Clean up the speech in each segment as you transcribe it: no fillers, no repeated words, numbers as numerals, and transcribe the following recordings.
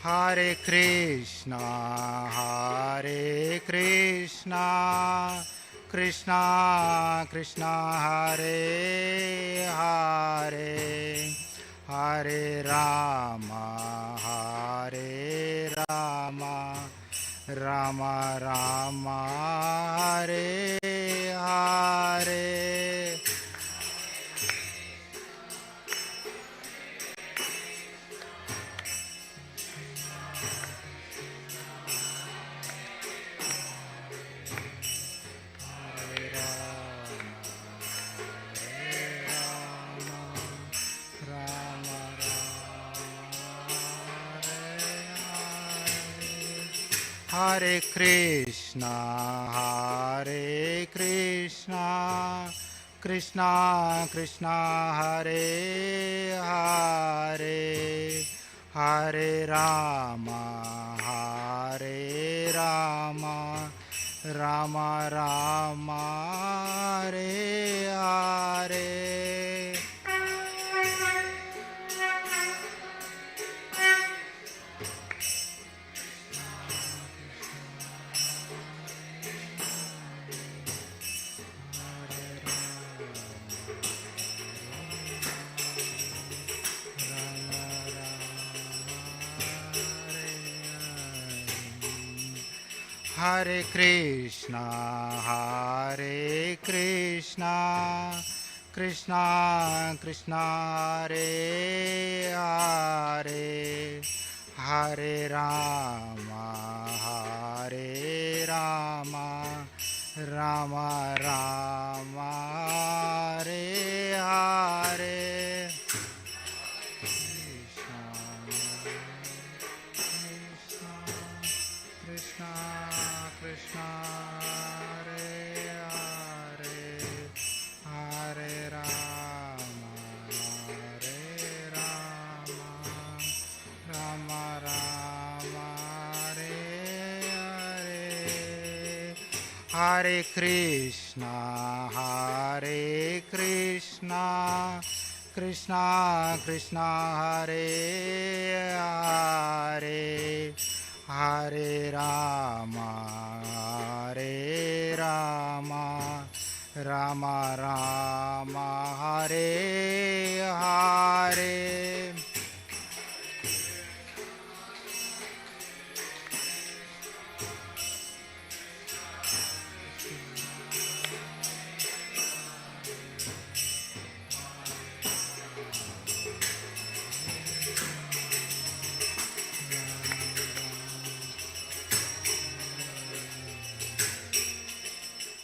Hare Krishna, Krishna Krishna, Hare Hare, Hare Rama, Rama Rama, Hare Hare. Hare Krishna, Krishna Krishna, Hare Hare, Hare Rama, Rama Rama, Hare Hare. Hare Krishna, Krishna Krishna, Hare Hare, Hare Rama, Rama Rama, Hare Hare. Krishna Krishna, Hare Hare, Hare Rama, Rama Rama, Hare Hare. Hare Krishna, Krishna Krishna, Hare Hare, Hare Rama, Rama Rama, Hare Hare.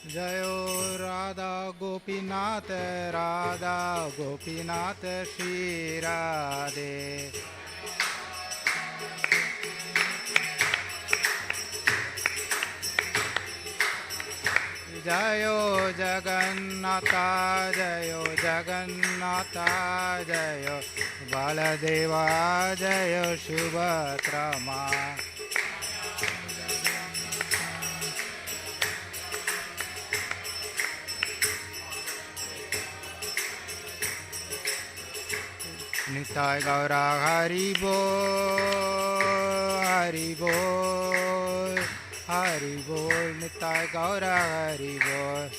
Jayo Radha Gopinath, Shri Radhe. Jayo Jagannatha, Jayo Baladeva, Jayo Subhadrama. Nitai Gaura Hari Bol, Nitai Gaura Hari Bol,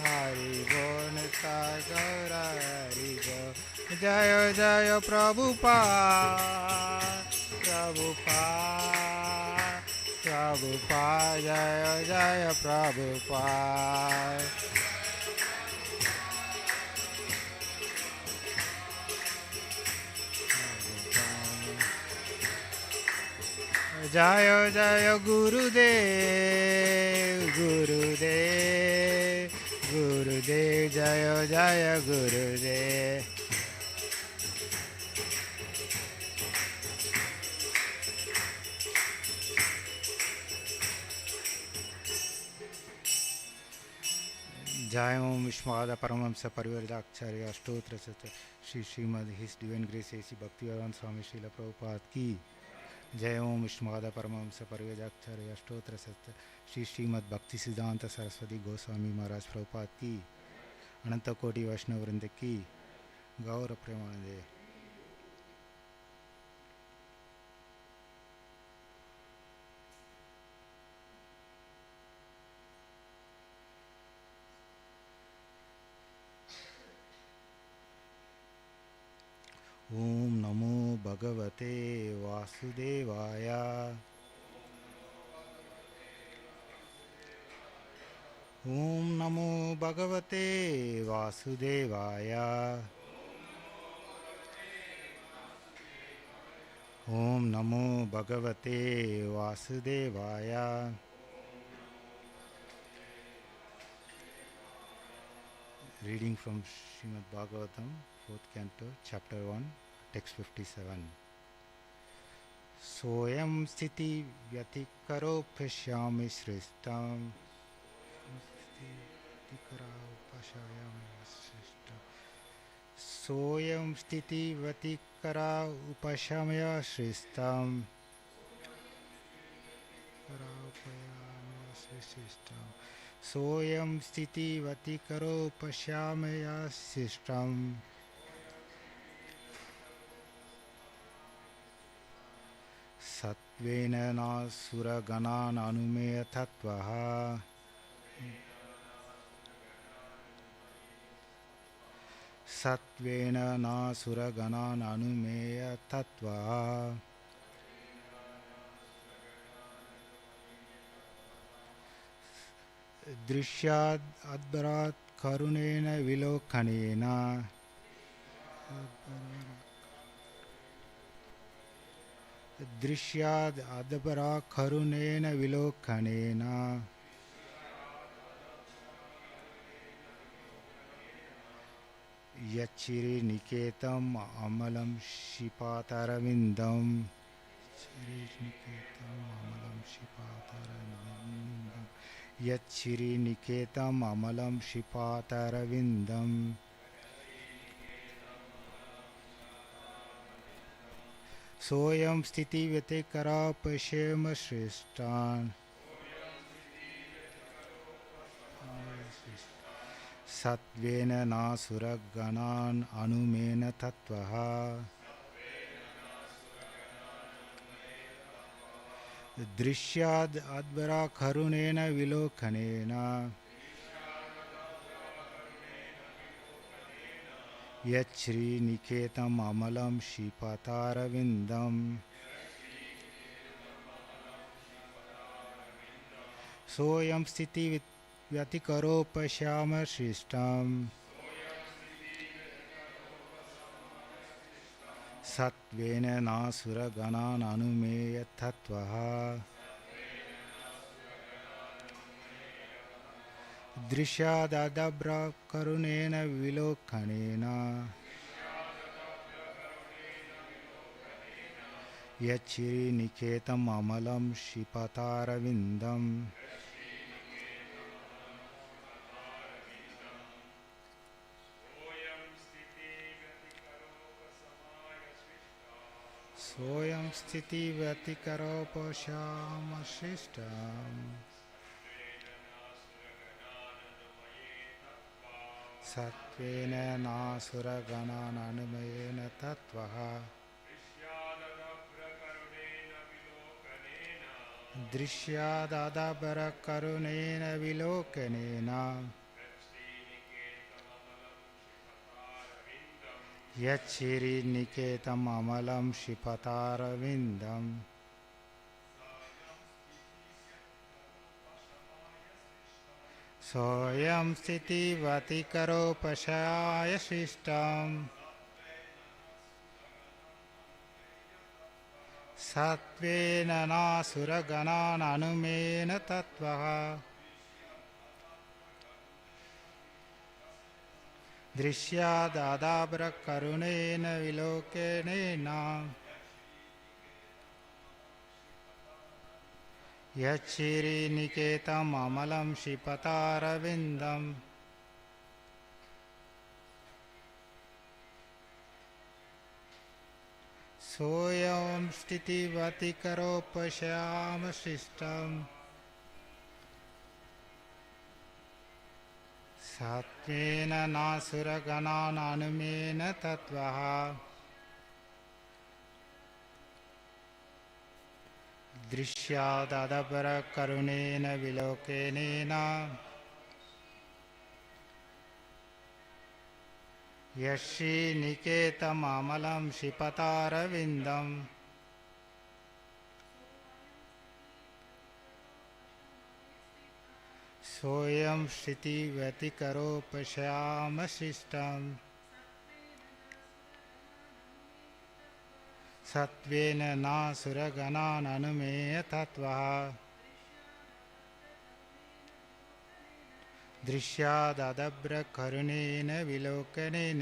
Hari Bol, Nitai Gaura Hari Bol. Jayo Prabhupada, Jaya Prabhupada. Jaya Gurudev, Jaya Gurudev. Jai Om Vishwada Paramamsa Parivaradacharya Ashtotra Satra Shri Srimad His Divine Grace A.C. Bhaktivedanta Swami Srila Prabhupada Ki. Jai Om Vishwada Paramamsa Parivaradacharya Ashtotra Satra Shri Srimad Bhakti Siddhanta Saraswati Goswami Maharaj Prabhupada Ki. अनंत कोटि वैष्णव वृंद की गौर प्रेमानंदे। ओम नमो भगवते वासुदेवाय। ओम नमो भगवते वासुदेवाय। ओम नमो भगवते वासुदेवाय। Reading from Srimad Bhagavatam, 4th Canto, Chapter 1, Text 57. Soyam sthiti vyatikaro pashyami sristam. Soyam sthiti vyatikara upashamya sristam. Soyam sthiti vatikaro pashamaya sistam. Satvena nasura ganan anumeya tattvaha. Satvena nasura ganan anumeya tattvaha. Drishyad adbarat karunena vilokanena. Drishyad adbarat karunena vilokanena. Yachiri niketam amalam shipataravindam. Yachiri niketam amalam shipataravindam. Soyam sthiti vyatikara pashyama shrishtan. Satvena nasura ganan anumena tattvaha. Drishyad advara karunena vilokanena. Yachri niketam amalam shipataravindam. Soyam sthiti vyatikaro pashyama shrishtam. Satvena nasura ganan anumeya tattvaha. Drishyadadabra karunena vilokanena. Yachiri niketam amalam shipataravindam. Soyam sthiti vyatikaro pashyama shrishtam. Satvena nasura ganan anumayena tattvaha. Drishyadadabara karunena vilokanena. Yachiri niketam amalam shipataravindam. Soyam sthiti vatikaro pashaya shistam. Satvena nasura ganan anumena tattvaha. Drishyadadabra karunena vilokanena. Yachiri niketam amalam shipataravindam. Soyam sthiti vatikaro pashyama sristam. सत्वेन नासुरगणाननुमेन तत्त्वः दृश्यादपरकरुणेन विलोकेनेन यश्रीनिकेतमामलं शिपतारविन्दम् सोऽयं श्रुतिव्यतिकरोपश्यामशिष्टम् सत्त्वेन नासुरगणाननुमेय तत्त्वः दृश्यादभ्रकरुणेन विलोकनेन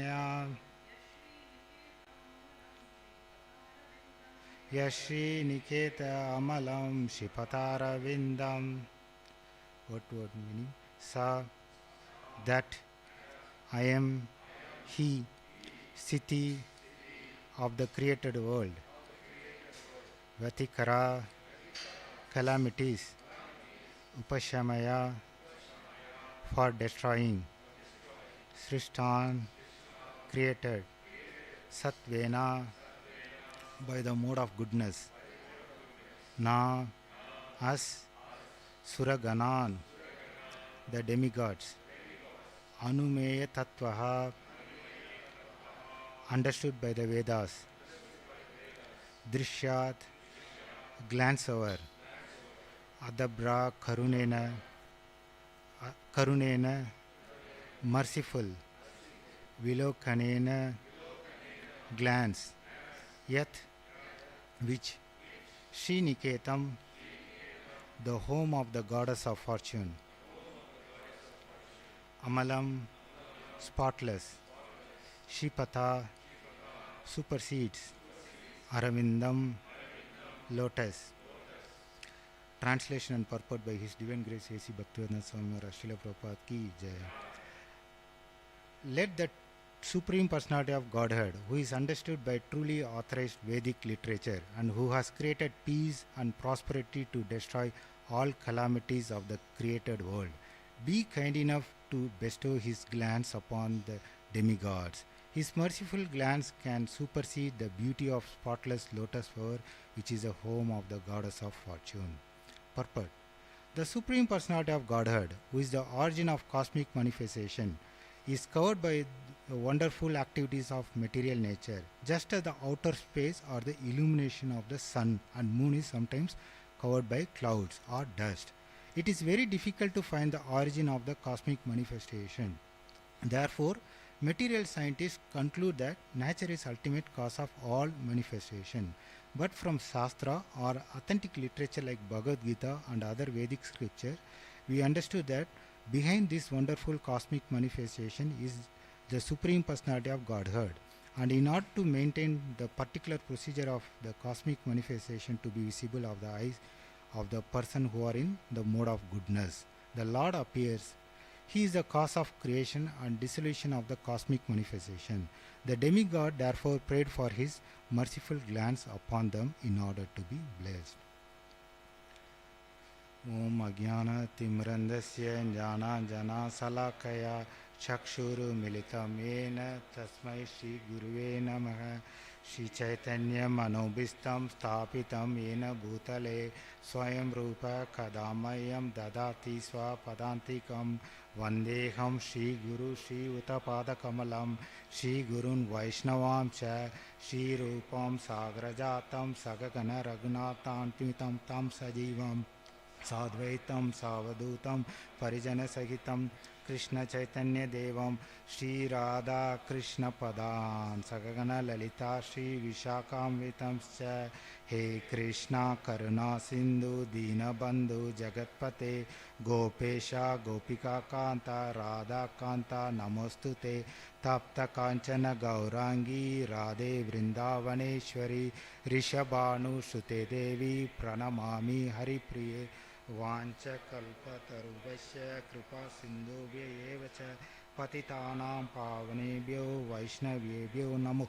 यश्रीनिकेत अमलं शिपतारविन्दम्. What meaning? Sa, that I am he, Sthiti of the created world. Vatikara, calamities. Upashamaya, for destroying. Srishtan, created. Satvena, by the mode of goodness. Na, us, Suraganan, the demigods. Anumeya Tattvaha, understood by the Vedas. Drishyat, glance over. Adabra Karunena, merciful. Vilokanena, glance. Yet, which Sriniketam, the home of the goddess of fortune. Amalam, spotless. Shipata, supersedes. Aravindam, lotus. Translation and purport by His Divine Grace A.C. Bhaktivedanta Swami Maharaj Srila Prabhupada Ki Jai. Let the Supreme Personality of Godhead, who is understood by truly authorized Vedic literature and who has created peace and prosperity to destroy all calamities of the created world, be kind enough to bestow His glance upon the demigods. His merciful glance can supersede the beauty of spotless lotus flower, which is the home of the goddess of fortune. Purport. The Supreme Personality of Godhead, who is the origin of cosmic manifestation, is covered by the wonderful activities of material nature, just as the outer space or the illumination of the sun and moon is sometimes covered by clouds or dust. It is very difficult to find the origin of the cosmic manifestation. Therefore, material scientists conclude that nature is ultimate cause of all manifestation. But from Shastra or authentic literature like Bhagavad Gita and other Vedic scripture, we understood that behind this wonderful cosmic manifestation is the Supreme Personality of Godhead. And in order to maintain the particular procedure of the cosmic manifestation to be visible of the eyes of the person who are in the mode of goodness, the Lord appears. He is the cause of creation and dissolution of the cosmic manifestation. The demigod therefore prayed for his merciful glance upon them in order to be blessed. Om Ajnana Timrandasya Jnana Jana Salakaya Chakshuru Militam Yena Tasmai Shri Guruve Namaha. Shri Chaitanya Manobhistam Sthapitam Yena Bhutale Swayam Rupa Kadamayam Dadati Swapadantikam Vandeham Shri Guru Shri Utapada Kamalam Shri Gurun Vaishnavam Cha Shri Rupam Sagrajatam Sagagana Raghunatantitam Tam Sajivam Sadvaitam Savadutam Parijana Sagitam Krishna Chaitanya Devam Shri Radha Krishna Padan Sagagana Lalita Shri Vishakam Vitamscha. He Krishna Karuna Sindhu Dina Bandhu Jagatpate Gopesha Gopika Kanta Radha Kanta Namostute Tapta Kanchana Gaurangi Radhe Vrindavaneshwari Rishabhanu Shute Devi Pranamami Haripriye Vancha Kalpatarubhasya Kripa Sindhubhya Evacha Patitanam Pavanebhyo Vaishnavebhyo Namo.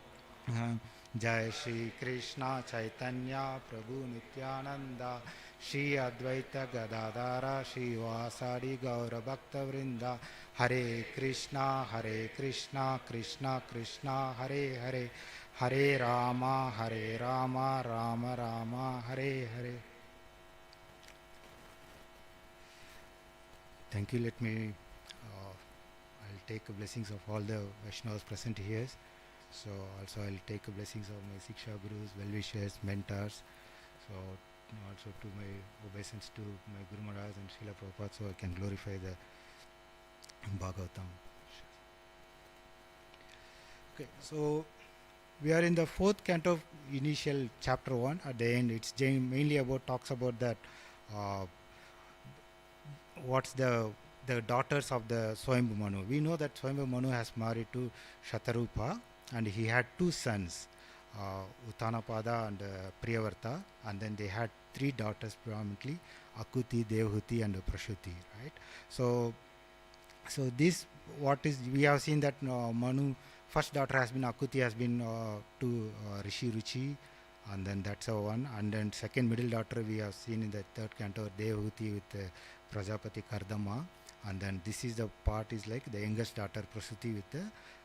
Jai Shri Krishna Chaitanya Prabhu Nityananda Shri Advaita Gadadara Shri Vasadi Gaura Bhakta Vrinda. Hare Krishna Krishna Krishna Hare Hare, Hare Rama Rama Rama Hare Hare. Thank you. Let me I'll take blessings of all the Vaishnavas present here. So also I'll take blessings of my Siksha Gurus, well-wishers, mentors. So also to my obeisance to my Guru Maharaj and Srila Prabhupada, so I can glorify the Bhagavatam. Okay, so we are in the fourth canto of initial chapter 1. At the end, it's mainly about talks about that what's the daughters of the Swayambhu Manu. We know that Swayambhu Manu has married to Shatarupa, and he had two sons, Uttanapada and Priyavarta, and then they had three daughters predominantly, Akuti, Devhuti and Prashuti, right? So this, what is, we have seen that Manu, first daughter has been Akuti, has been to Rishi Ruchi, and then that's a one. And then second middle daughter we have seen in the third canto, Devhuti with Prajapati Kardama, and then this is the part is like the youngest daughter Prasuti with the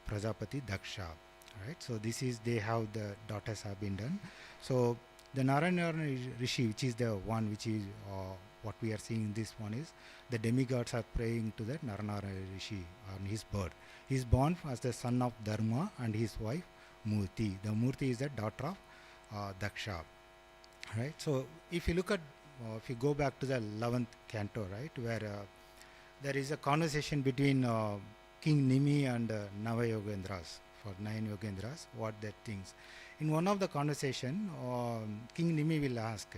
Prajapati Daksha, right? So this is, they have the daughters have been done. So the Narayana Rishi, which is the one which is what we are seeing in this one, is the demigods are praying to that Narayana Rishi on his birth. He is born as the son of Dharma and his wife Murti. The Murti is the daughter of Daksha, right? So if you look at if you go back to the 11th canto, right, where there is a conversation between King Nimi and Navayogendras, for 9 Yogendras, what that things. In one of the conversation, King Nimi will ask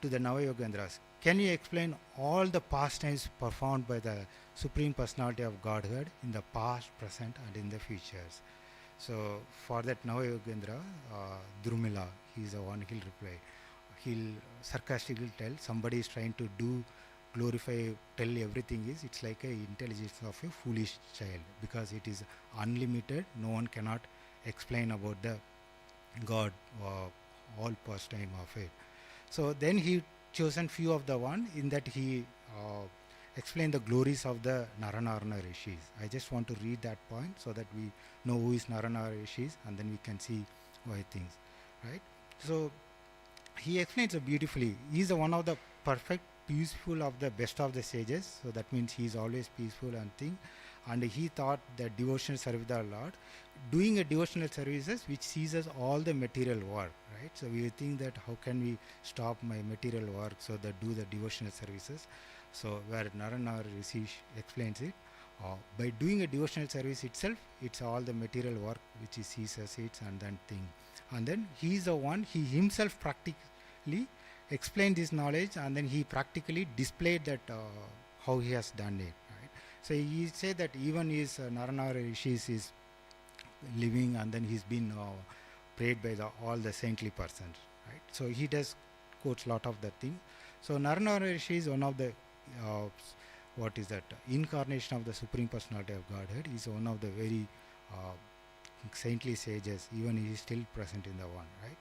to the Navayogendras, can you explain all the pastimes performed by the Supreme Personality of Godhead in the past, present and in the futures? So for that Navayogendra, Drumila, he is the one, he'll reply. He'll sarcastically tell, somebody is trying to do, glorify, tell everything is, it's like a intelligence of a foolish child, because it is unlimited, no one cannot explain about the God, all pastime of it. So then he chosen few of the one, in that he explained the glories of the Naranarana Rishis. I just want to read that point so that we know who is Naranarana Rishis, and then we can see why things, right? So he explains it beautifully. He is one of the perfect, peaceful of the best of the sages. So that means he is always peaceful and thing. And he thought that devotional service the Lord, doing a devotional services which ceases all the material work, right? So we think that how can we stop my material work, so that do the devotional services. So where Narayana Rishi explains it, by doing a devotional service itself, it's all the material work which he ceases it, and then thing. And then he is the one, he himself practically explained this knowledge, and then he practically displayed that how he has done it, right? So he said that even his Narayana Rishi is living, and then he's been prayed by all the saintly persons, right? So he does quotes lot of that thing. So Narayana Rishi is one of the what is that incarnation of the Supreme Personality of Godhead. He is one of the very saintly sages, even he is still present in the one, right?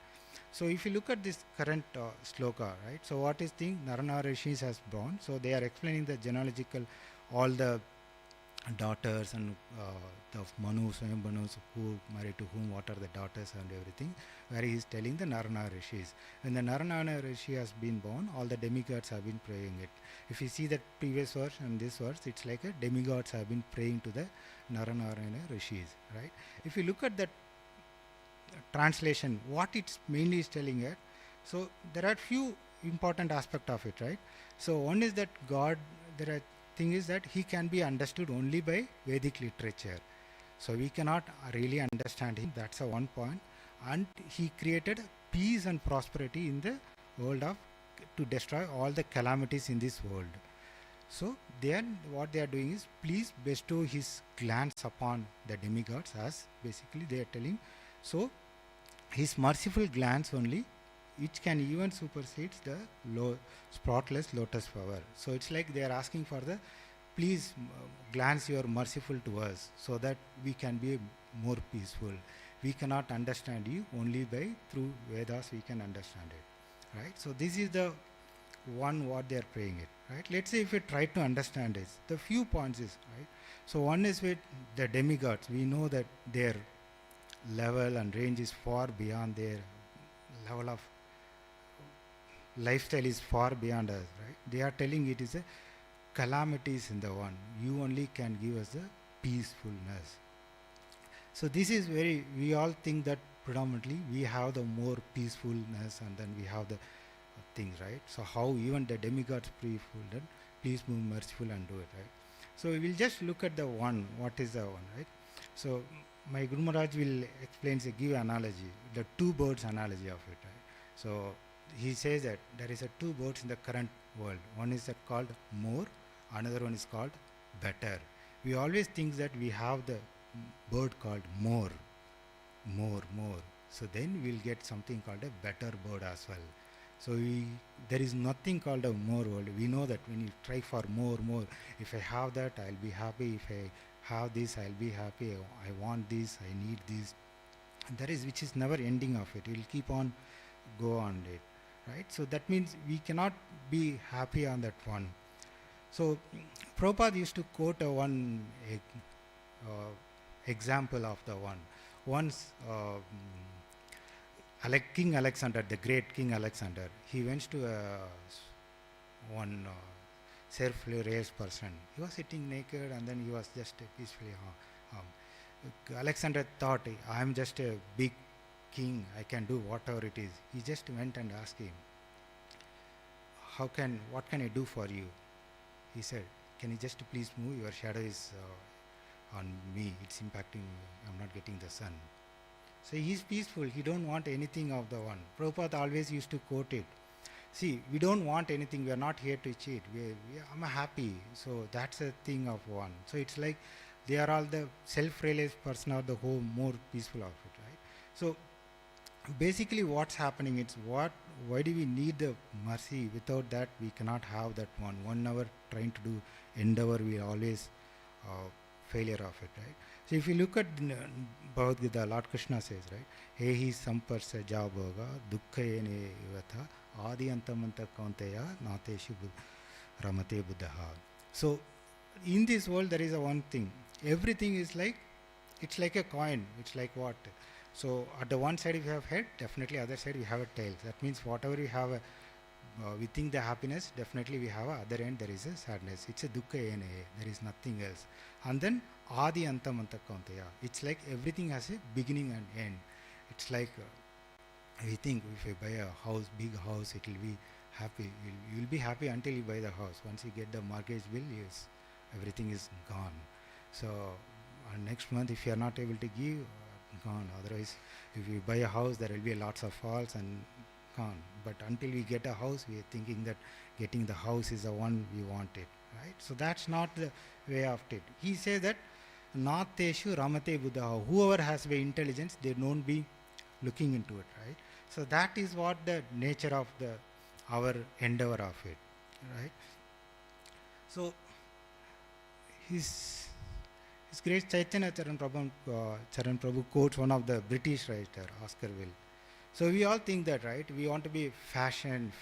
So if you look at this current sloka, right, so what is thing Narayana Rishis has born, so they are explaining the genealogical, all the daughters and the Manu, Swayam Manus, who married to whom, what are the daughters and everything, where he is telling the Narayana Rishis. When the Narayana Rishi has been born, all the demigods have been praying it. If you see that previous verse and this verse, it's like a demigods have been praying to the Narayana Rishis, right? If you look at that translation, what it's mainly is telling it, so there are few important aspect of it, right? So one is that God, there are thing is that he can be understood only by Vedic literature, so we cannot really understand him. That's a one point. And he created peace and prosperity in the world of, to destroy all the calamities in this world. So then what they are doing is, please bestow his glance upon the demigods, as basically they are telling. So his merciful glance only, which can even supersede the spotless lotus power. So it's like they are asking for the, please glance your merciful to us, so that we can be more peaceful. We cannot understand you, only by through Vedas we can understand it, right? So this is the one what they are praying it, right? Let's say if we try to understand this, the few points is, right? So one is with the demigods. We know that their level and range is far beyond their level of lifestyle is far beyond us, right? They are telling it is a calamities in the one. You only can give us the peacefulness. So this is very, we all think that predominantly we have the more peacefulness and then we have the things, right? So how even the demigods peaceful, then please move merciful and do it, right? So we will just look at the one, what is the one, right? So my Guru Maharaj will explain, give analogy, the two birds analogy of it, right? So he says that there is a two birds in the current world. One is that called more, another one is called better. We always think that we have the bird called more. So then we'll get something called a better bird as well. So there is nothing called a more world. We know that when you try for more, if I have that, I'll be happy. If I have this, I'll be happy. I want this, I need this. That is which is never ending of it. We'll keep on go on it, right? So that means we cannot be happy on that one. So Prabhupada used to quote one example of the one. Once King Alexander, the great King Alexander, he went to one self-raised person. He was sitting naked and then he was just peacefully Alexander thought, I am just a big king, I can do whatever it is. He just went and asked him, what can I do for you? He said, can you just please move? Your shadow is on me, it's impacting me, I'm not getting the sun. So he's peaceful, he don't want anything of the one. Prabhupada always used to quote it. See, we don't want anything, we are not here to cheat, I'm happy. So that's a thing of one. So it's like they are all the self-realized person or the whole more peaceful of it, right? So basically what's happening, it's why do we need the mercy? Without that we cannot have that one. 1 hour trying to do endeavor, we always failure of it, right? So if you look at Bhagavad Gita, Lord Krishna says, right, He hi samparsa jabhoga dukkayene vatha adi antamanta kaunteya nateshu ramate buddhaha. So in this world there is a one thing, everything is like, it's like a coin, it's like what? So at the one side if you have head, definitely other side we have a tail. That means whatever we have we think the happiness, definitely we have other end there is a sadness. It's a dukkha ene, there is nothing else. And then adi antam anta kaunteya, it's like everything has a beginning and end. It's like we think if you buy a house, big house, it will be happy. You'll be happy until you buy the house. Once you get the mortgage bill, yes, everything is gone. So next month if you are not able to give, gone. Otherwise if you buy a house, there will be lots of faults and gone. But until we get a house, we are thinking that getting the house is the one we want it, right? So that's not the way of it. He says that nateshu ramate buddha, whoever has the intelligence, they don't be looking into it, right? So that is what the nature of our endeavor of it, right? So his great Chaitanya Charan Prabhu quotes one of the British writer, Oscar Wilde. So we all think that, right? We want to be fashion.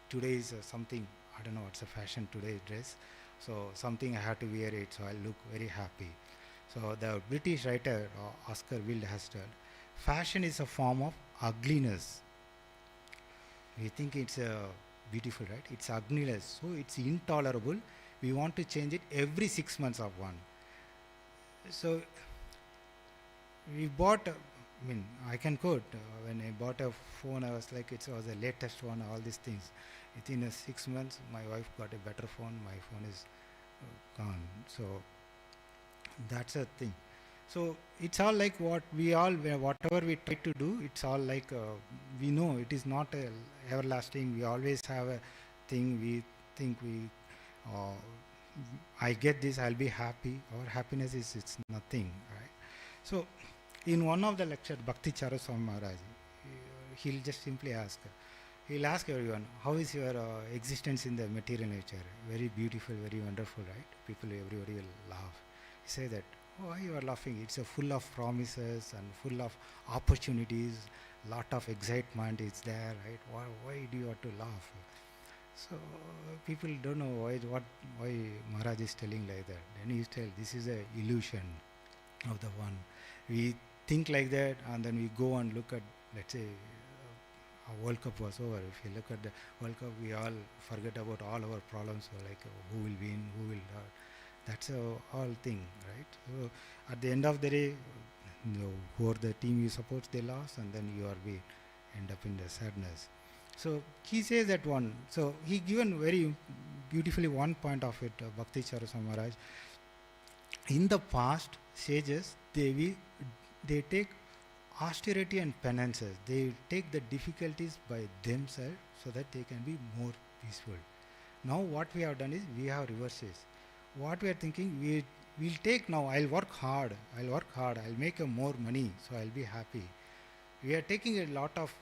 Today is something, I don't know what's a fashion today dress. So something I have to wear it, so I look very happy. So the British writer Oscar Wilde has told, fashion is a form of ugliness. We think it's beautiful, right? It's ugliness, so it's intolerable. We want to change it every 6 months of one. So we bought, I can quote, when I bought a phone, I was like, it was the latest one, all these things. Within 6 months, my wife got a better phone, my phone is gone. So that's a thing. So it's all like whatever we try to do, it's all like, we know it is not everlasting. We always have a thing, we think I get this, I'll be happy. Our happiness is, it's nothing, right? So in one of the lectures, Bhakti Charu Swami Maharaj, he'll just simply he'll ask everyone, how is your existence in the material nature? Very beautiful, very wonderful, right? Everybody will laugh. He say that, why you are laughing? It's full of promises and full of opportunities, lot of excitement is there, right? Why do you have to laugh? So people don't know why Maharaj is telling like that. Then he tell this is a illusion of the one. We think like that, and then we go and look at, let's say, a World Cup was over. If you look at the World Cup, we all forget about all our problems, like who will win, who will not. That's a all thing, right? So at the end of the day, who are the team you support, they lost, and then you are we end up in the sadness. So he says that one. So he given very beautifully one point of it, Bhakti Charasa Maharaj. In the past sages, they take austerity and penances. They take the difficulties by themselves so that they can be more peaceful. Now what we have done is we have reverses. What we are thinking, we'll take now, I'll work hard, I'll make more money, so I'll be happy. We are taking a lot of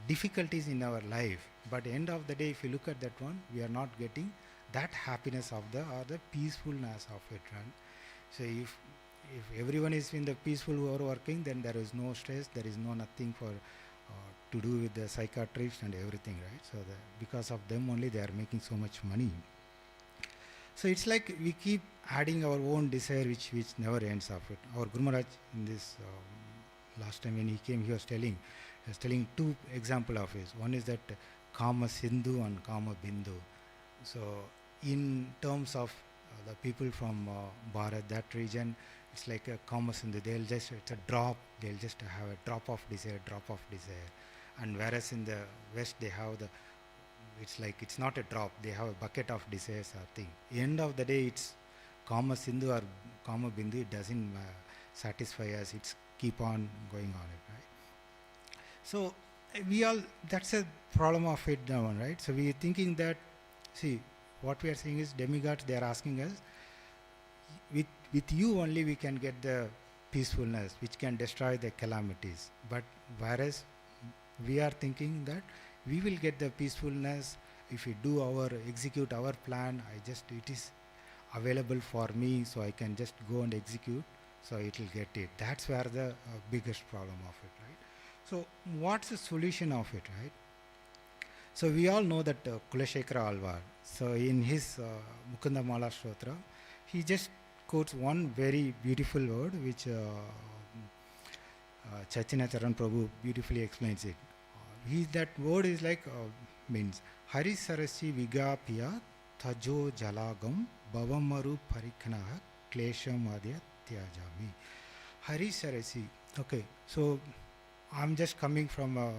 difficulties in our life, but end of the day, if you look at that one, we are not getting that happiness of the peacefulness of it, right? So if everyone is in the peaceful who are working, then there is no stress, there is no nothing for to do with the psychiatrist and everything, right? So because of them only they are making so much money. So it's like we keep adding our own desire which never ends of it. Our Guru Maharaj in this last time when he came, he was telling two example of his. One is that Kama Sindhu and Kama Bindu. So in terms of the people from Bharat, that region, it's like a Kama Sindhu. It's a drop, they'll just have a drop of desire. And whereas in the West they have it's like it's not a drop, they have a bucket of desires or thing. End of the day, it's Kama Sindhu or Kama Bindu, it doesn't satisfy us, it's keep on going on it, right? So that's a problem of it now, right? So we are thinking that, see, what we are saying is demigods, they are asking us, with you only we can get the peacefulness, which can destroy the calamities. But whereas we are thinking that we will get the peacefulness if we execute our plan. It is available for me, so I can just go and execute, so it will get it. That's where the biggest problem of it, right? So what's the solution of it, right? So we all know that Kulashekara Alvar, so in his Mukunda Mala Stotra, he just quotes one very beautiful word which Chaitanya Charan Prabhu beautifully explains it. That word is like means Hari Sarasi Vigapya Tajo Jalagam Bhavamaru Parikhanaha Klesham Adya Tyajami. Hari Sarasi. Okay, so I'm just coming from a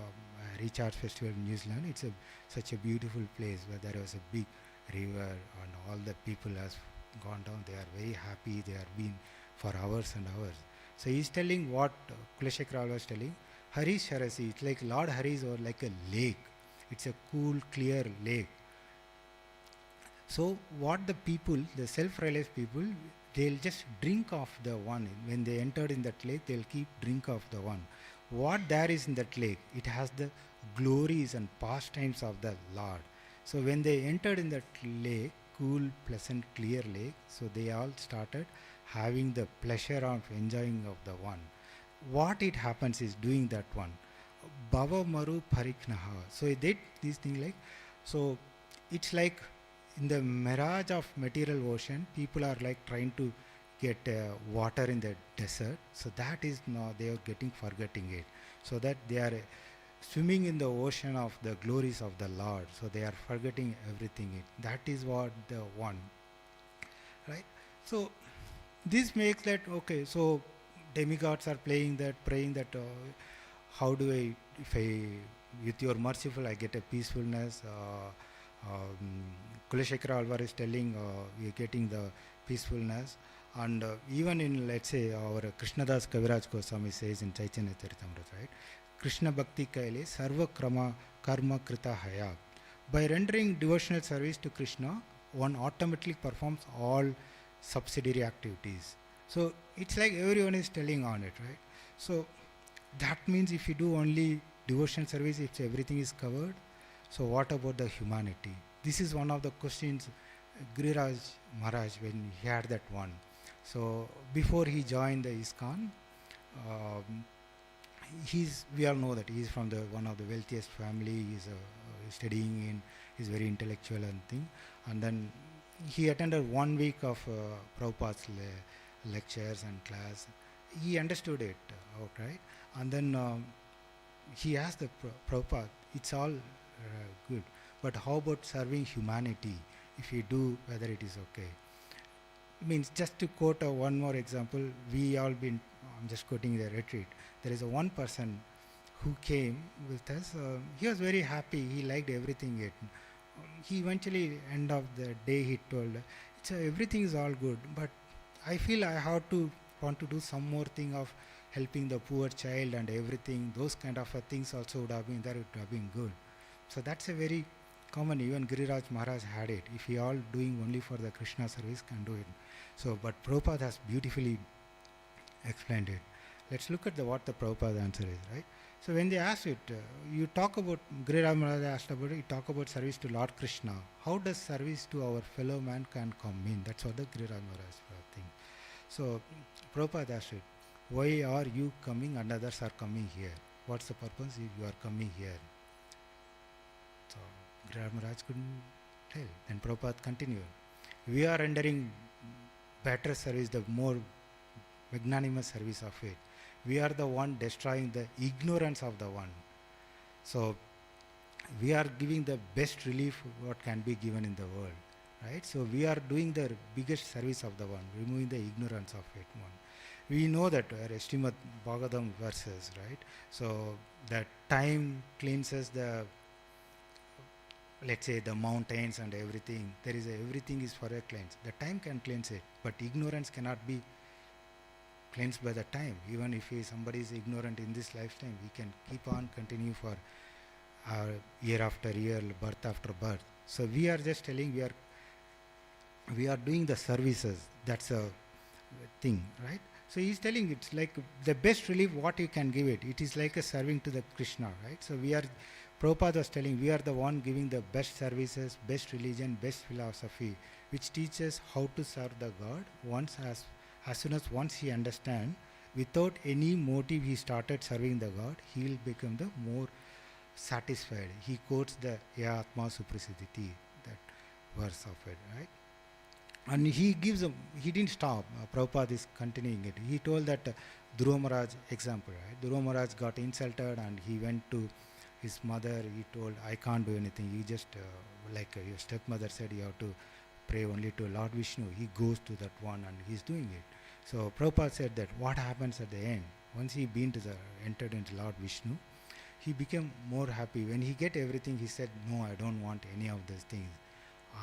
Recharge Festival in New Zealand. It's such a beautiful place where there was a big river and all the people has gone down. They are very happy. They are been for hours and hours. So he's telling what Kulashekara was telling. Hari Sharasi, it's like Lord Hari is like a lake. It's a cool, clear lake. So what the people, the self-realized people, they'll just drink of the one. When they entered in that lake, they'll keep drink of the one. What there is in that lake, it has the glories and pastimes of the Lord. So when they entered in that lake, cool, pleasant, clear lake, so they all started having the pleasure of enjoying of the one. What it happens is doing that one. Bhava Maru Pariknaha. So they did this thing like, so it's like in the mirage of material ocean, people are like trying to get water in the desert. So that is now they are forgetting it. So that they are swimming in the ocean of the glories of the Lord. So they are forgetting everything. That is what the one. Right? So this makes that, okay, so demigods are praying that how do I, with your merciful, I get a peacefulness. Kulashekara Alvar is telling we are getting the peacefulness. And even in, let's say, our Krishnadas Kaviraj Goswami says in Chaitanya Charitamrita, right? Krishna Bhakti Kaile Sarva Karma Krita Haya. By rendering devotional service to Krishna, one automatically performs all subsidiary activities. So it's like everyone is telling on it, right? So that means if you do only devotional service, if everything is covered, so what about the humanity? This is one of the questions Giriraj Maharaj, when he had that one. So before he joined the ISKCON, we all know that he is from one of the wealthiest family. His studying in, he's very intellectual and thing. And then he attended 1 week of Prabhupada's lectures and class. He understood it out, right? And then he asked the Prabhupada, it's all good, but how about serving humanity? If we do, whether it is okay. Means, just to quote one more example, we all been, I'm just quoting the retreat. There is a one person who came with us. He was very happy. He liked everything. He eventually, end of the day, he told, everything is all good, but I feel I have to want to do some more thing of helping the poor child and everything. Those kind of things also would have been there, would have been good. So that's a very common. Even Giriraj Maharaj had it. If we all doing only for the Krishna service, can do it. So, but Prabhupada has beautifully explained it. Let's look at what the Prabhupada answer is, right? So when they asked it, you talk about, Giriraj Maharaj asked about it, you talk about service to Lord Krishna. How does service to our fellow man can come in? That's what the Giriraj Maharaj thing. So Prabhupada asked it, why are you coming and others are coming here? What's the purpose if you are coming here? So Giriraj Maharaj couldn't tell. Then Prabhupada continued, we are rendering better service, the more magnanimous service of it. We are the one destroying the ignorance of the one. So we are giving the best relief what can be given in the world, right? So we are doing the biggest service of the one, removing the ignorance of it one. We know that Srimad Bhagavatam verses, right? So that time cleanses the, let's say, the mountains and everything. There is everything is for a cleanse. The time can cleanse it, but ignorance cannot be cleansed by the time. Even if somebody is ignorant in this lifetime, we can keep on continue for year after year, birth after birth. So we are just telling we are doing the services. That's a thing, right? So he's telling it's like the best relief what you can give it. It is like a serving to the Krishna, right? So Prabhupada was telling we are the one giving the best services, best religion, best philosophy, which teaches how to serve the God as soon as once he understands, without any motive he started serving the God, he will become the more satisfied. He quotes the Ya Atma Suprasiddhiti, that verse of it, right? And he didn't stop. Prabhupada is continuing it. He told that Dhruva Maharaj example, right? Dhruva Maharaj got insulted and he went to his mother. He told, I can't do anything. You just, like your stepmother said, you have to pray only to Lord Vishnu. He goes to that one and he's doing it. So Prabhupada said that what happens at the end, once he entered into Lord Vishnu, he became more happy. When he get everything, he said, no, I don't want any of these things.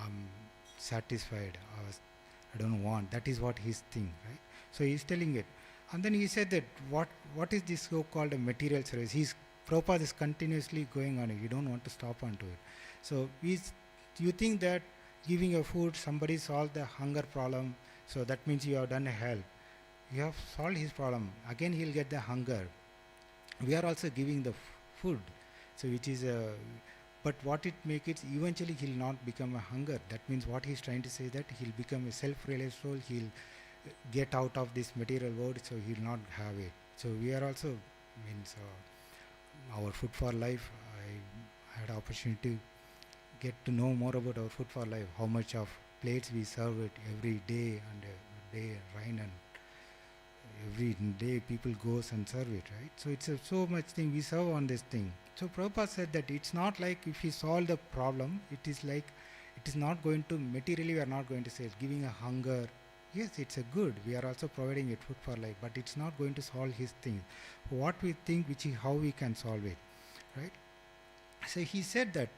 I'm satisfied. I don't want. That is what his thing, right? So he's telling it. And then he said that what is this so-called material service? Prabhupada is continuously going on it. You don't want to stop onto it. So you think that giving a food, somebody solved the hunger problem, so that means you have done a help. You have solved his problem. Again he'll get the hunger. We are also giving the food. So which is but what it makes it, eventually he'll not become a hunger. That means what he's trying to say that he'll become a self-realized soul. He'll get out of this material world, so he'll not have it. So we are also, our Food for Life, I had opportunity to get to know more about our Food for Life, how much of plates we serve it every day and day rain, and every day people goes and serve it, right? So it's so much thing we serve on this thing. So Prabhupada said that it's not like if we solve the problem, it is like, it is not going to, materially we are not going to say giving a hunger. Yes, it's a good. We are also providing it Food for Life, but it's not going to solve his thing. What we think, which is how we can solve it, right? So he said that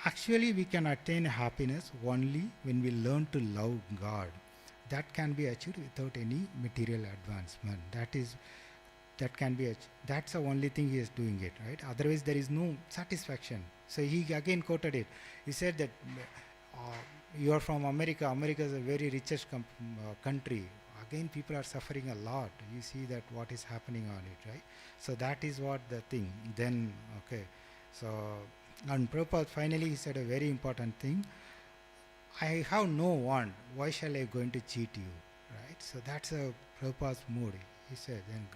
actually we can attain happiness only when we learn to love God. That can be achieved without any material advancement. That can be achieved. That's the only thing he is doing it, right? Otherwise there is no satisfaction. So he again quoted it. He said that you are from America. America is a very richest country. Again people are suffering a lot. You see that what is happening on it, right? So that is what the thing. Then, okay. So, and Prabhupada finally he said a very important thing. I have no want. Why shall I going to cheat you, right? So that's a Prabhupada's mood. He said, then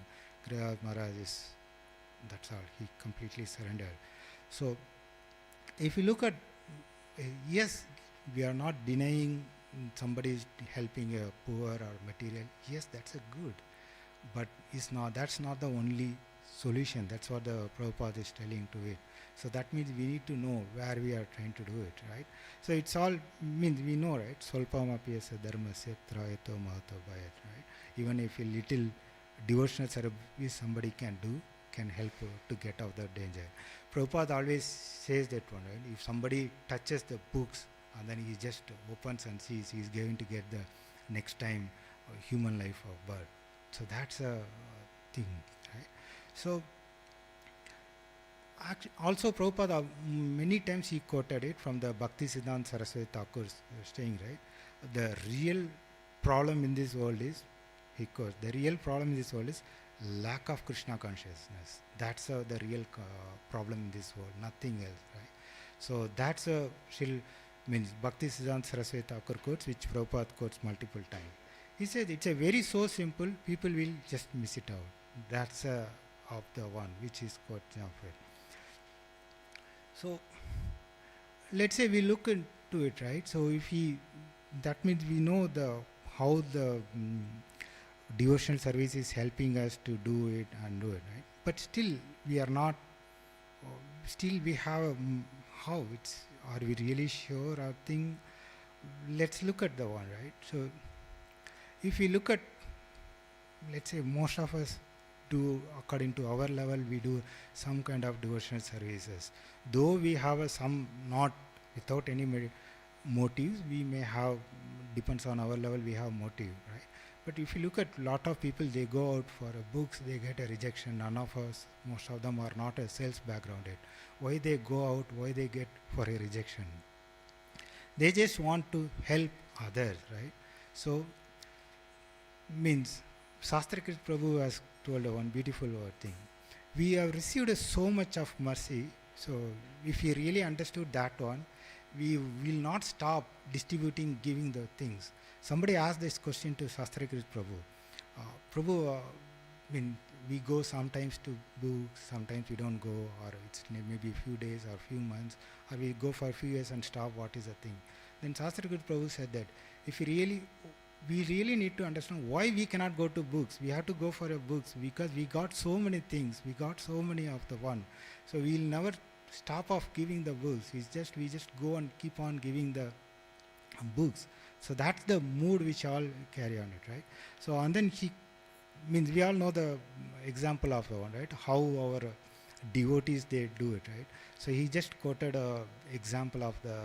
Giriraj Maharaj is, that's all. He completely surrendered. So if you look at, yes, we are not denying somebody is helping a poor or material. Yes, that's a good, but that's not the only solution. That's what the Prabhupada is telling to it. So that means we need to know where we are trying to do it, right? So it's all means we know, right? Solpamapiyasa dharmasya trayato mahato bhayat, right? Even if a little devotional service somebody can do, can help to get out of the danger. Prabhupada always says that one, right? If somebody touches the books and then he just opens and sees, he's going to get the next time human life of birth. So that's a thing, right? So also Prabhupada many times he quoted it from the Bhakti Siddhanta Saraswati Thakur's saying, right? The real problem in this world is, because the real problem in this world is lack of Krishna consciousness. That's the real problem in this world, nothing else, right? So that's a means Bhakti Siddhanta Saraswati Thakur quotes, which Prabhupada quotes multiple times. He said it's a very so simple, people will just miss it out. That's of the one which is quote of it. So let's say we look into it, right? So if that means we know how the devotional service is helping us to do it, right? But still we are not, still we have how it's, are we really sure or thing? Let's look at the one, right? So if we look at, let's say most of us do, according to our level, we do some kind of devotional services. Though we have some not without any motives, we may have, depends on our level, we have motive, right? But if you look at a lot of people, they go out for books, they get a rejection. None of us, most of them are not a sales background yet. Why they go out, why they get for a rejection? They just want to help others, right? So means Shastrakrit Prabhu has told one beautiful thing. We have received so much of mercy. So if we really understood that one, we will not stop distributing, giving the things. Somebody asked this question to Shastrakrit Prabhu. Prabhu, we go sometimes to books, sometimes we don't go, or it's maybe a few days or few months, or we go for a few years and stop. What is the thing? Then Shastrakrit Prabhu said that if we really need to understand why we cannot go to books. We have to go for a books because we got so many things. We got so many of the one. So we'll never stop of giving the books. We just go and keep on giving the books. So that's the mood which all carry on it, right? So and then we all know the example of the one, right? How our devotees they do it, right? So he just quoted a example of the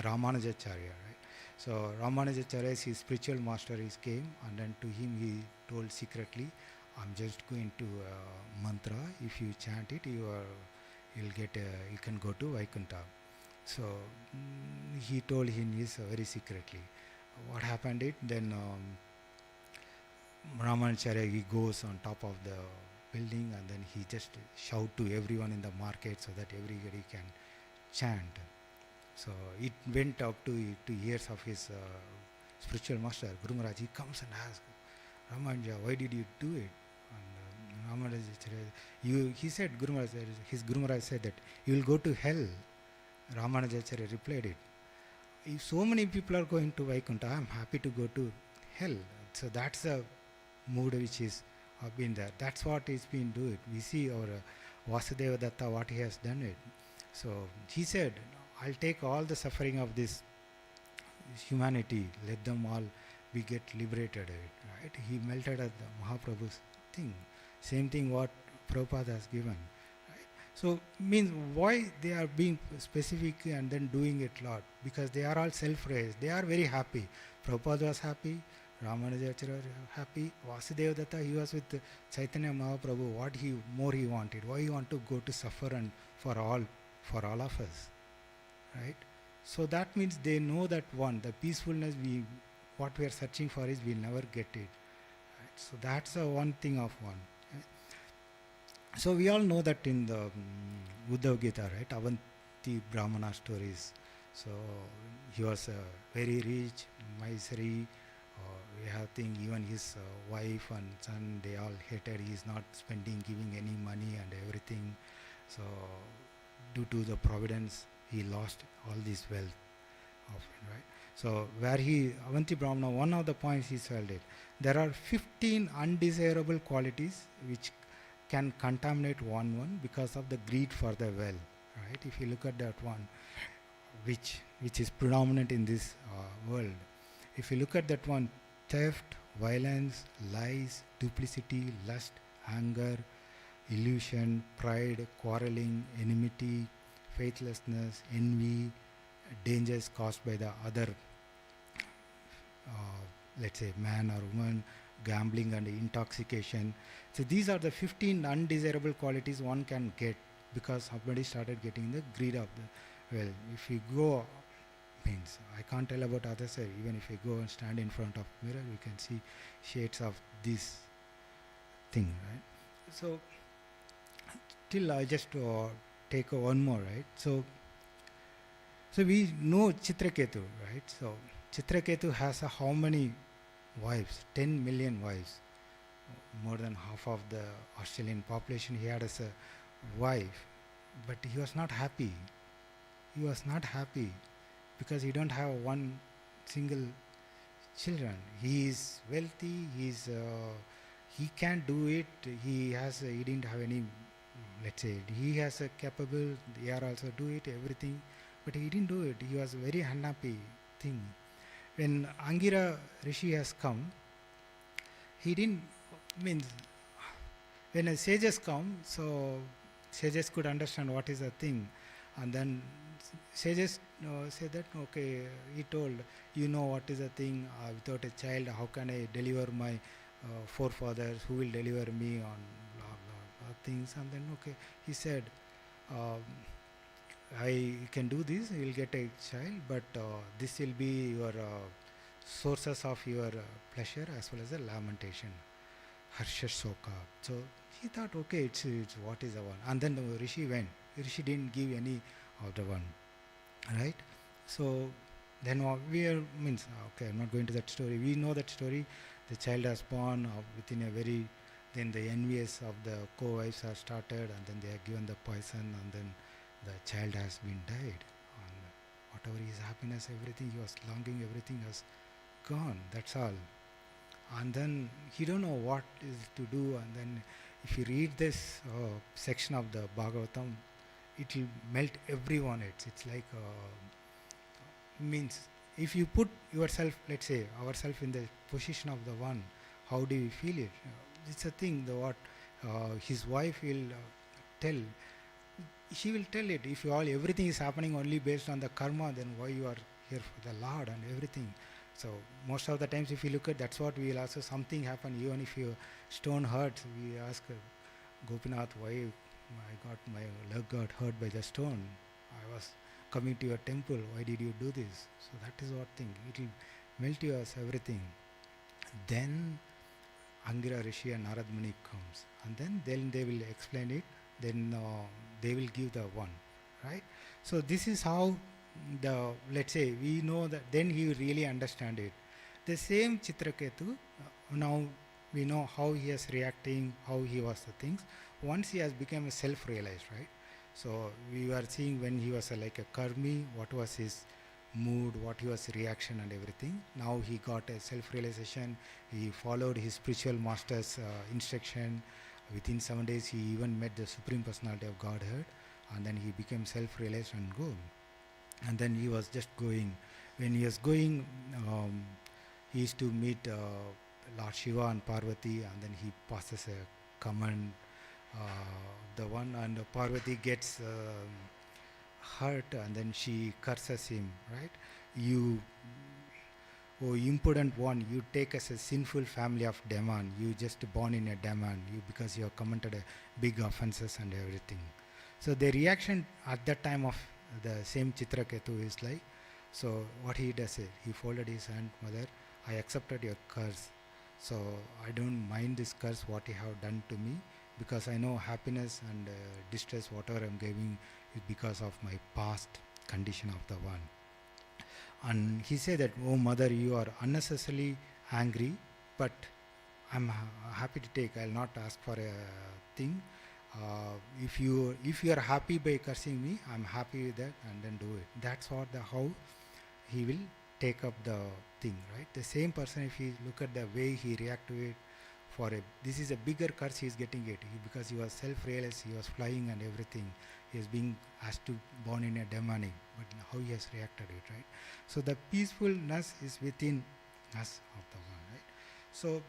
Ramanujacharya, right? So Ramanujacharya, his spiritual master, came, and then to him he told secretly, I'm just going to mantra. If you chant it, you'll can go to Vaikuntha. So he told him this very secretly. What happened it then? Ramanujacharya, he goes on top of the building and then he just shout to everyone in the market so that everybody can chant. So it went up to ears of his spiritual master, Guru Maharaj. He comes and asks, Ramanuja, why did you do it? And Ramanujacharya, he said, his Guru Maharaj said that you will go to hell. Ramanujacharya replied it. If so many people are going to Vaikuntha, I am happy to go to hell. So that's the mood which is been there. That's what is been doing. We see our Vasudeva Datta, what he has done it. So he said, I'll take all the suffering of this humanity, let them all be get liberated, right? He melted at the Mahaprabhu's thing. Same thing what Prabhupada has given. So means why they are being specific and then doing it lot? Because they are all self-raised. They are very happy. Prabhupada was happy. Ramanujacharya was happy. Vasudeva Datta, he was with Chaitanya Mahaprabhu. What he wanted? Why he want to go to suffer and for all of us, right? So that means they know that one, the peacefulness what we are searching for is we'll never get it. Right? So that's one thing of one. So we all know that in the Uddhav Gita, right, Avanti Brahmana stories. So he was very rich, misery. We have thing, even his wife and son, they all hated. He is not spending, giving any money and everything. So due to the providence, he lost all this wealth of it, right? So where Avanti Brahmana, one of the points he told it, there are 15 undesirable qualities which can contaminate one because of the greed for the well, right? If you look at that one, which is predominant in this world. If you look at that one, theft, violence, lies, duplicity, lust, anger, illusion, pride, quarreling, enmity, faithlessness, envy, dangers caused by the other, let's say man or woman, gambling and intoxication. So these are the 15 undesirable qualities one can get because somebody started getting the greed of the, well, if you go, means I can't tell about others, even if you go and stand in front of mirror, you can see shades of this thing, right? So till I just take one more, right? So we know Chitraketu, right? So Chitraketu has how many wives? 10 million wives. More than half of the Australian population he had as a wife. But he was not happy. He was not happy because he don't have one single children. He is wealthy. He can't do it. He didn't have any, let's say, he has a capable, they are also do it, everything. But he didn't do it. He was very unhappy thing. When Angira Rishi has come, he didn't, means, when a sages come, so sages could understand what is the thing. And then sages say that, okay, he told, you know what is the thing, without a child, how can I deliver my forefathers, who will deliver me on blah, blah, blah things. And then, okay, he said, I can do this, you will get a child, but this will be your sources of your pleasure as well as the lamentation, harsha soka. So he thought, okay, it's what is the one. And then the Rishi went. Rishi didn't give any of the one, right? So then we are, means, okay, I'm not going to that story. We know that story. The child was born within a very, then the envious of the co-wives are started, and then they are given the poison, and then the child has been died. And whatever his happiness, everything he was longing, everything was gone. That's all. And then he don't know what is to do. And then if you read this section of the Bhagavatam, it will melt everyone. It's like means if you put yourself, let's say ourselves in the position of the one, how do you feel it? It's a thing. What his wife will tell. She will tell it. If everything is happening only based on the karma, then why you are here for the Lord and everything. So most of the times, if you look at, that's what we will also, something happen. Even if your stone hurts, we ask Gopinath, why my leg got hurt by the stone? I was coming to your temple. Why did you do this? So that is what thing. It will melt yours everything. Then Angira Rishi and Narad Muni comes, and then they will explain it. Then they will give the one, right? So this is how the, let's say, we know that then he really understand it. The same Chitraketu, now we know how he is reacting, how he was the things. Once he has become a self-realized, right? So we were seeing when he was like a karmi, what was his mood, what was reaction and everything. Now he got a self-realization. He followed his spiritual master's instruction. Within 7 days, he even met the Supreme Personality of Godhead, and then he became self-realized and go. And then he was just going. When he was going, he used to meet Lord Shiva and Parvati, and then he passes a command, the one, and Parvati gets hurt, and then she curses him, right? You, oh impudent one, you take us a sinful family of demon. You just born in a demon, because you have committed a big offenses and everything. So the reaction at that time of the same Chitraketu is like, so what he does is, he folded his hand, mother, I accepted your curse. So I don't mind this curse, what you have done to me, because I know happiness and distress, whatever I'm giving, is because of my past condition of the one. And he said that, oh mother, you are unnecessarily angry, but I'm happy to take. I'll not ask for a thing. if you are happy by cursing me, I'm happy with that, and then do it. That's what the how he will take up the thing, right? The same person, if you look at the way he react to it, this is a bigger curse he is getting it, because he was self-realized, he was flying and everything. He is being asked to born in a demonic, but how he has reacted it, right? So the peacefulness is within us of the one, right? So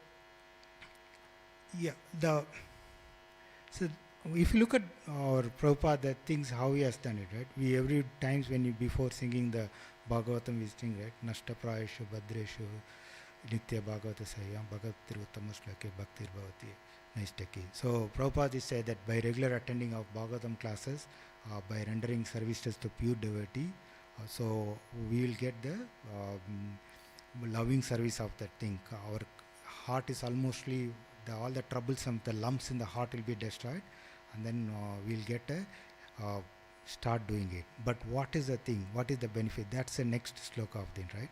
yeah, so if you look at our Prabhupada, the things how he has done it, right? We every times when you before singing the Bhagavatam we sing, right? Nashta prayeshu badreshu nitya bhagavata sayam bhagavat uttama shlake bhaktir bhavati naistaki. So Prabhupada is said that by regular attending of Bhagavatam classes, by rendering services to pure devotee, so we will get the loving service of that thing. Our heart is almostly all the troublesome, the lumps in the heart will be destroyed, and then we'll get a start doing it. But what is the thing? What is the benefit? That's the next sloka of thing, right?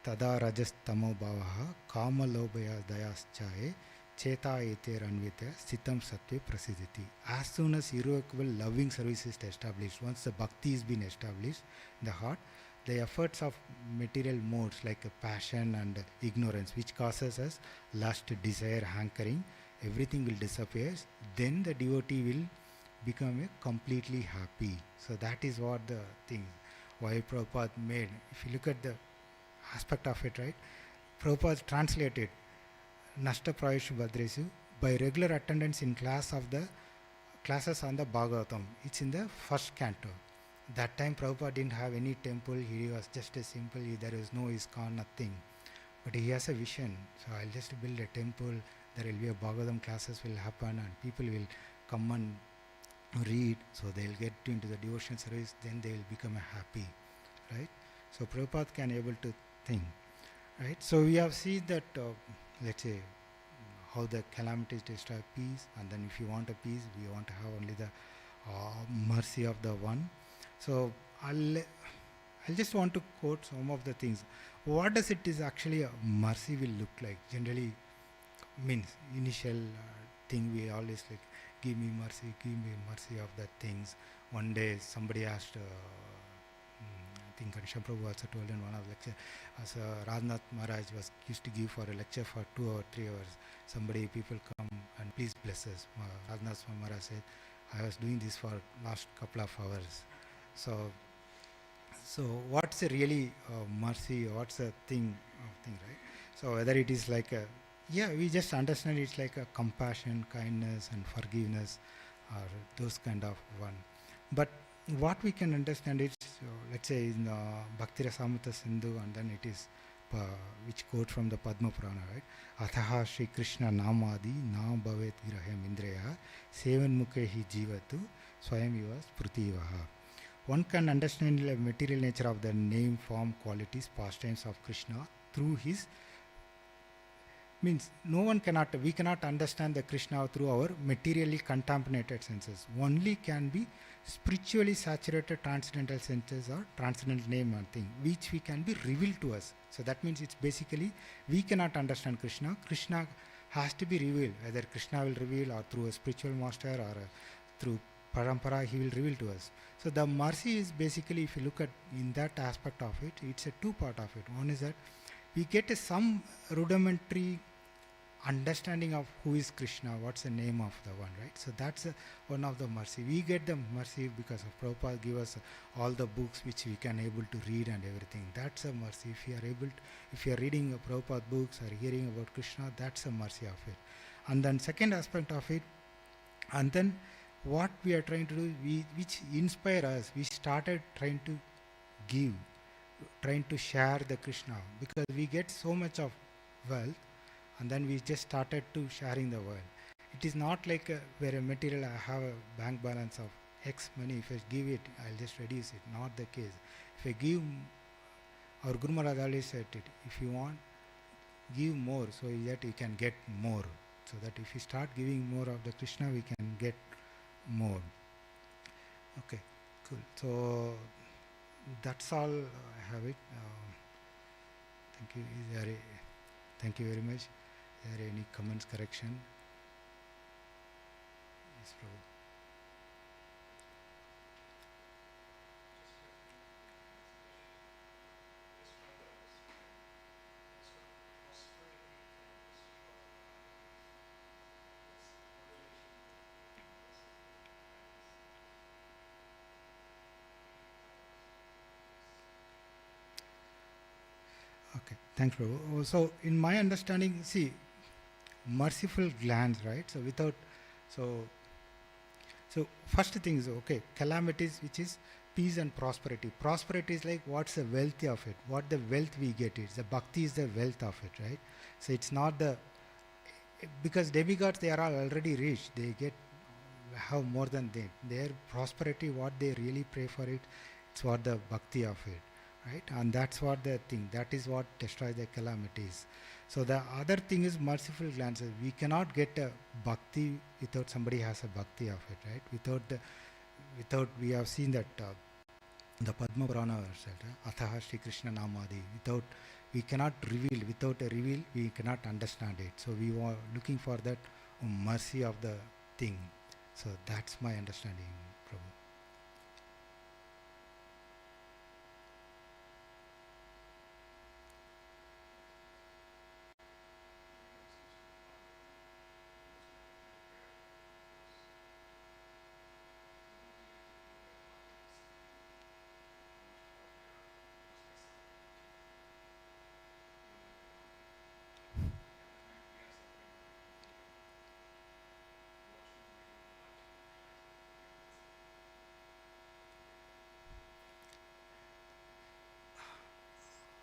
Tada rajas tamo bhavaha kama lobhaya dayaschaye cheta ete ranvita sitam sattve prasidhiti. As soon as irrevocable loving service is established, once the bhakti has been established in the heart, the efforts of material modes like passion and ignorance, which causes us lust, desire, hankering, everything will disappear. Then the devotee will become a completely happy. So that is what the thing why Prabhupada made. If you look at the aspect of it, right? Prabhupada translated Nashta Prayeshu Badresu by regular attendance in classes on the Bhagavatam. It's in the first canto. That time Prabhupada didn't have any temple, he was just a simple, there is no ISKCON, nothing. But he has a vision. So I'll just build a temple, there will be a Bhagavatam classes will happen and people will come and read, so they'll get into the devotion service, then they will become happy, right? So Prabhupada can able to think, right? So we have seen that, let's say, how the calamities destroy peace, and then if you want a peace, we want to have only the mercy of the one. So I'll just want to quote some of the things. What does it is actually a mercy will look like? Generally, means initial thing we always like, give me mercy of the things. One day somebody asked, I think Kanisham Prabhu also told in one of the lecture, as Radhanath Maharaj was used to give for a lecture for 2 or 3 hours. People come and please bless us. Radhanath Maharaj said, I was doing this for last couple of hours. So what's a really mercy? What's a thing, right? So whether it is like we just understand it's like a compassion, kindness, and forgiveness, or those kind of one. But what we can understand is, let's say in Bhakti Rasamrita Sindhu, and then it is which quote from the Padma Purana, right? Athaha Shri Krishna Namadi Na Bhavet Graham Indreya Sevan Mukhehi Jivatu Swayam Yuva Sprutivaha. One can understand the material nature of the name, form, qualities, pastimes of Krishna through his means we cannot understand the Krishna through our materially contaminated senses. Only can be spiritually saturated transcendental senses or transcendental name and thing, which we can be revealed to us. So that means it's basically we cannot understand Krishna. Krishna has to be revealed. Either Krishna will reveal, or through a spiritual master, or through parampara he will reveal to us. So the mercy is basically, if you look at in that aspect of it, it's a two part of it. One is that we get some rudimentary understanding of who is Krishna, what's the name of the one, right? So that's one of the mercy. We get the mercy because of Prabhupada give us all the books which we can able to read and everything. That's a mercy. If you are reading Prabhupada books or hearing about Krishna, that's a mercy of it. And then second aspect of it, and then what we are trying to do, which inspire us, we started trying to give, trying to share the Krishna, because we get so much of wealth, and then we just started to sharing the world. It is not like where a material, I have a bank balance of X money, if I give it, I'll just reduce it. Not the case. If I give, our Guru Maharaj always said it, if you want, give more, so that you can get more. So that if you start giving more of the Krishna, we can get more. Okay, cool. So that's all I have it. Thank you. Thank you very much. Are there any comments, correction? Yes, Prabhu. Thanks, Prabhu. So, in my understanding, see, merciful glance, right? So, without, so, so first thing is okay, calamities, which is peace and prosperity. Prosperity is like what's the wealth of it, what the wealth we get is. The bhakti is the wealth of it, right? So, it's not the, because demigods, they are all already rich, they get have more than them. Their prosperity, what they really pray for it, it's what the bhakti of it, right? And that's what the thing, that is what destroys the calamities. So the other thing is merciful glances. We cannot get a bhakti without somebody has a bhakti of it, right? Without we have seen that the Padma Purana said, Athaha Shri Krishna Namadi. Without, we cannot reveal, without a reveal, we cannot understand it. So we were looking for that mercy of the thing. So that's my understanding, Prabhu.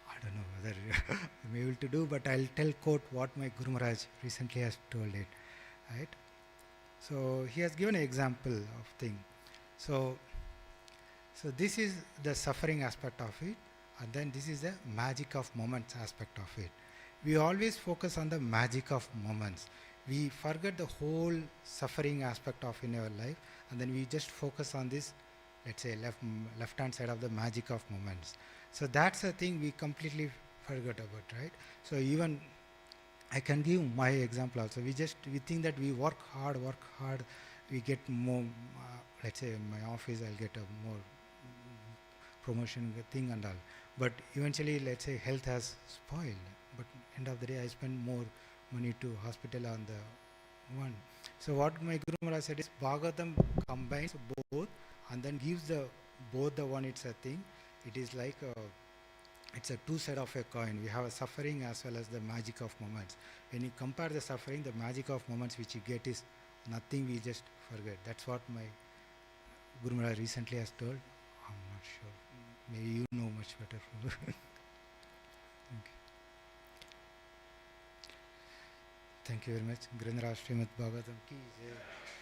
I don't know whether I'm able to do, but I'll tell quote what my Guru Maharaj recently has told it, right? So he has given an example of thing. So, so this is the suffering aspect of it, and then this is the magic of moments aspect of it. We always focus on the magic of moments. We forget the whole suffering aspect of in our life, and then we just focus on this, let's say left hand side of the magic of moments. So that's the thing we completely forgot about, right? So even I can give my example also. We think that we work hard, we get more. Let's say in my office, I'll get a more promotion thing and all. But eventually, let's say health has spoiled. But end of the day, I spend more money to hospital on the one. So what my Guru Maharaj said is Bhagavatam combines both and then gives the both the one. It's a thing. It is like it's a two side of a coin. We have a suffering as well as the magic of moments. When you compare the suffering, the magic of moments which you get is nothing. We just forget. That's what my Guru Maharaj recently has told. I'm not sure. Maybe you know much better. Okay. Thank you very much. Grindraj Srimad Bhagavatam ki jai.